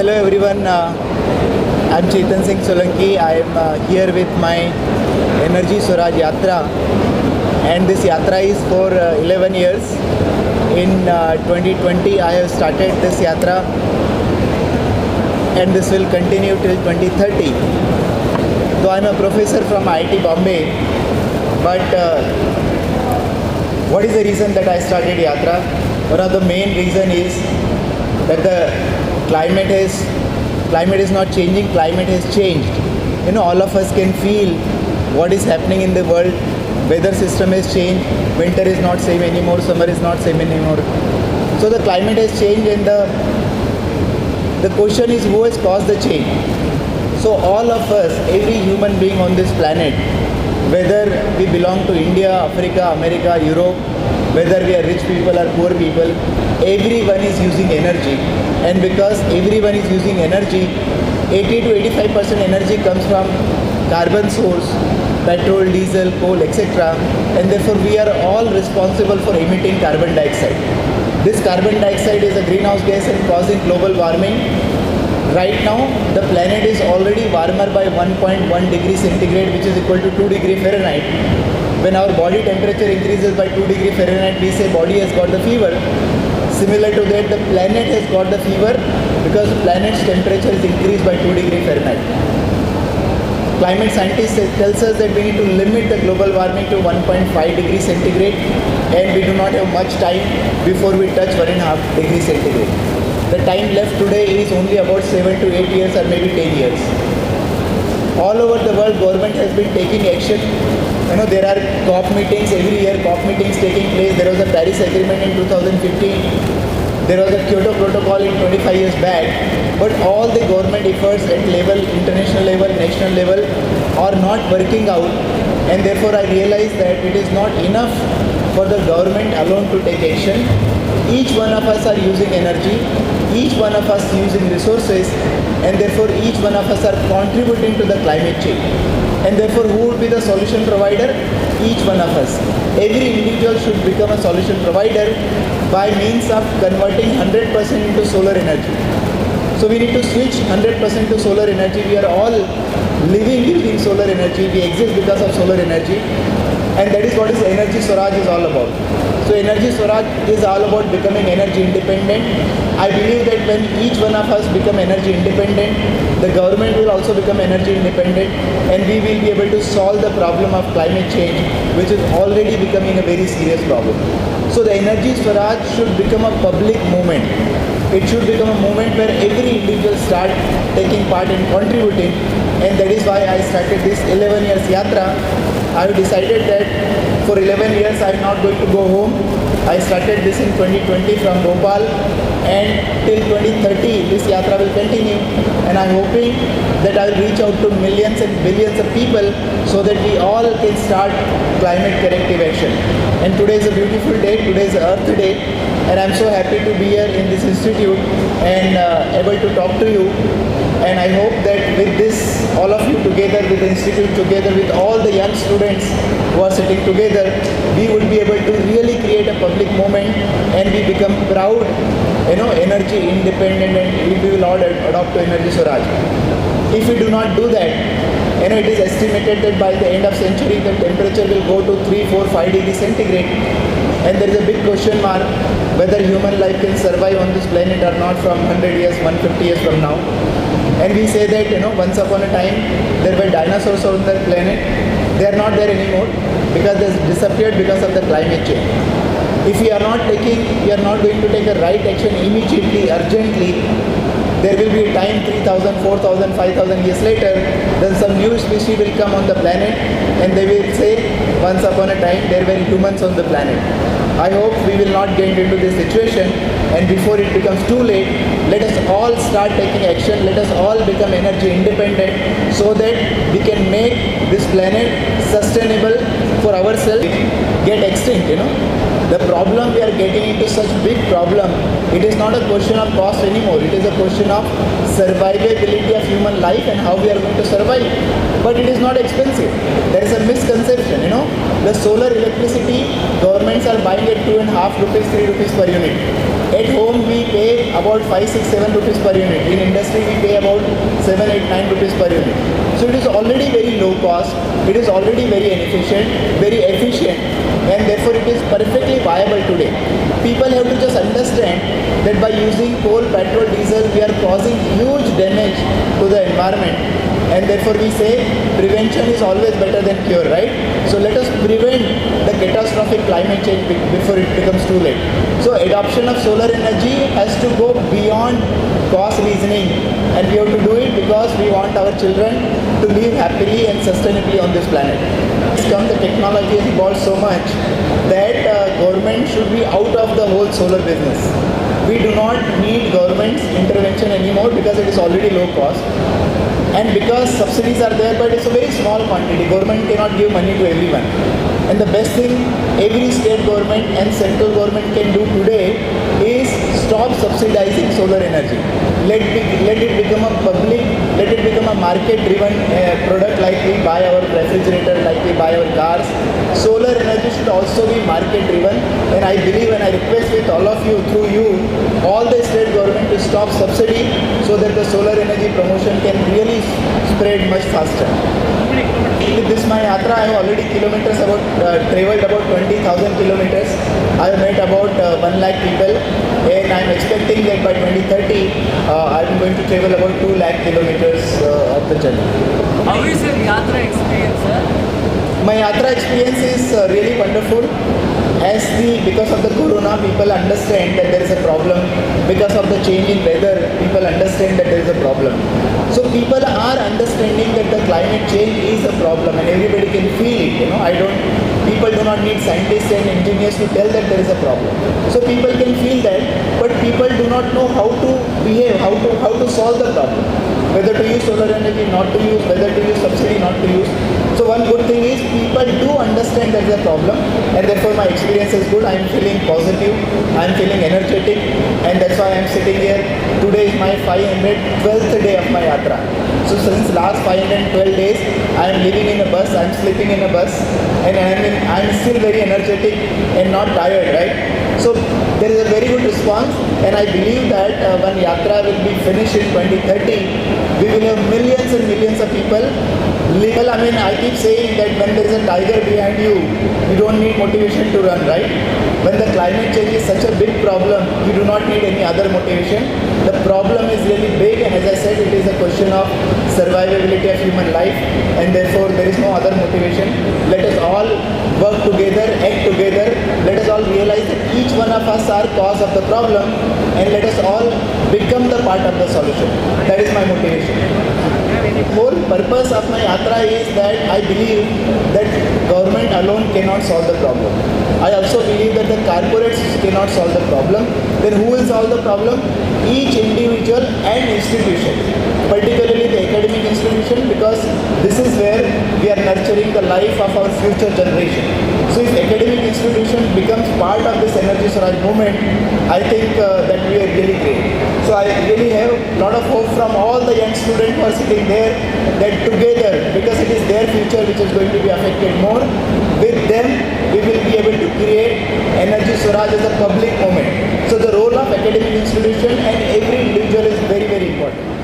hello everyone. I'm Chetan Singh Solanki. I'm here with my Energy Swaraj Yatra, and this Yatra is for 11 years. In 2020, I have started this Yatra, and this will continue till 2030. Though I'm a professor from IIT Bombay, but what is the reason that I started Yatra? One of the main reason is that the climate is not changing, climate has changed. All of us can feel what is happening in the world. Weather system has changed, winter is not same anymore, summer is not same anymore. So the climate has changed, and the question is, who has caused the change? So all of us, every human being on this planet, whether we belong to India, Africa, America, Europe, whether we are rich people or poor people, everyone is using energy. And because everyone is using energy, 80 to 85% energy comes from carbon source, petrol, diesel, coal, etc. And therefore we are all responsible for emitting carbon dioxide. This carbon dioxide is a greenhouse gas and causing global warming. Right now, the planet is already warmer by 1.1 degree centigrade, which is equal to 2 degree Fahrenheit. When our body temperature increases by 2 degree Fahrenheit, we say body has got the fever. Similar to that, the planet has got the fever because the planet's temperature is increased by 2 degree Fahrenheit. Climate scientists tells us that we need to limit the global warming to 1.5 degree centigrade, and we do not have much time before we touch 1.5 degree centigrade. The time left today is only about 7 to 8 years or maybe 10 years. All over the world, government has been taking action. There are COP meetings every year, COP meetings taking place. There was a Paris Agreement in 2015. There was a Kyoto Protocol in 25 years back. But all the government efforts at level, international level, national level are not working out. And therefore I realized that it is not enough for the government alone to take action. Each one of us are using energy, each one of us using resources, and therefore each one of us are contributing to the climate change. And therefore, who would be the solution provider? Each one of us. Every individual should become a solution provider by means of converting 100% into solar energy. So we need to switch 100% to solar energy. We are all living using solar energy. We exist because of solar energy. And that is what is Energy Swaraj is all about. So Energy Swaraj is all about becoming energy independent. I believe that when each one of us become energy independent, the government will also become energy independent, and we will be able to solve the problem of climate change, which is already becoming a very serious problem. So the Energy Swaraj should become a public movement. It should become a movement where every individual start taking part and contributing, and that is why I started this 11 years Yatra. I have decided that for 11 years I am not going to go home. I started this in 2020 from Bhopal, and till 2030 this Yatra will continue, and I am hoping that I will reach out to millions and billions of people so that we all can start climate corrective action. And today is a beautiful day, today is Earth Day, and I am so happy to be here in this institute and able to talk to you. And I hope that with this, all of you together, with the institute together, with all the young students who are sitting together, we would be able to really create a public movement, and we become proud, energy independent, and we will all adopt to Energy Swaraj. If we do not do that, it is estimated that by the end of century, the temperature will go to 3, 4, 5 degrees centigrade. And there is a big question mark whether human life can survive on this planet or not from 100 years, 150 years from now. And we say that, once upon a time, there were dinosaurs on the planet. They are not there anymore because they disappeared because of the climate change. If we are not going to take a right action immediately, urgently, there will be a time 3,000, 4,000, 5,000 years later, then some new species will come on the planet, and they will say, once upon a time, there were humans on the planet. I hope we will not get into this situation, and before it becomes too late, let us all start taking action. Let us all become energy independent so that we can make this planet sustainable for ourselves, get extinct, The problem we are getting into such big problem, it is not a question of cost anymore. It is a question of survivability of human life and how we are going to survive. But it is not expensive. There is a misconception, The solar electricity, governments are buying at 2.5 rupees, 3 rupees per unit. At home we pay about 5, 6, 7 rupees per unit. In industry we pay about 7, 8, 9 rupees per unit. So it is already very low cost, it is already very inefficient, very efficient, and therefore it is perfectly viable today. People have to just understand that by using coal, petrol, diesel, we are causing huge damage to the environment, and therefore we say prevention is always better than cure, right? So let us prevent the catastrophic climate change before it becomes too late. So adoption of solar energy has to go beyond cost reasoning, and we have to do it because we want our children to live happily and sustainably on this planet. The technology has evolved so much that government should be out of the whole solar business. We do not need government's intervention anymore because it is already low cost, and because subsidies are there, but it's a very small quantity. Government cannot give money to everyone. And the best thing every state government and central government can do today is stop subsidizing solar energy. Let it become a public, let it become a market-driven product, like we buy our refrigerator, like we buy our cars. Solar energy should also be market-driven, and I believe and I request with all of you, through you, all the state government to stop subsidy so that the solar energy promotion can really spread much faster. With this my yatra, I have already traveled about 20,000 kilometers. I have met about 1 lakh people, and I am expecting that by 2030 I am going to travel about 2 lakh kilometers of the journey. How is your yatra experience, sir? My yatra experience is really wonderful. Because of the corona, people understand that there is a problem. Because of the change in weather, people understand that there is a problem. So people are understanding that the climate change is a problem, and everybody can feel it. People do not need scientists and engineers to tell that there is a problem. So people can feel that, but people do not know how to behave, how to solve the problem. Whether to use solar energy, not to use, whether to use subsidy, not to use. So one good thing is people do understand there is a problem, and therefore my experience is good. I am feeling positive, I am feeling energetic, and that's why I am sitting here. Today is my 512th day of my yatra. So since last 512 days, I am living in a bus, I am sleeping in a bus, and I am still very energetic and not tired, right? So there is a very good response, and I believe that when yatra will be finished in 2030, we will have millions and millions of people. I keep saying that when there is a tiger behind you, you don't need motivation to run, right? When the climate change is such a big problem, you do not need any other motivation. The problem is really big, and as I said, it is a question of survivability of human life, and therefore there is no other motivation. Let us all work together, act together. Let us all realize that each one of us are cause of the problem, and let us all become the part of the solution. That is my motivation. The whole purpose of my yatra is that I believe that government alone cannot solve the problem. I also believe that the corporates cannot solve the problem. Then who will solve the problem? Each individual and institution, particularly the academic institution, because this is where we are nurturing the life of our future generation. So if academic institution becomes part of this Energy Swaraj movement, I think that we are really great. So I really have a lot of hope from all the young students who are sitting there, that together, because it is their future which is going to be affected more, with them we will be able to create Energy Swaraj as a public movement. So the role of academic institution and every individual is very, very important.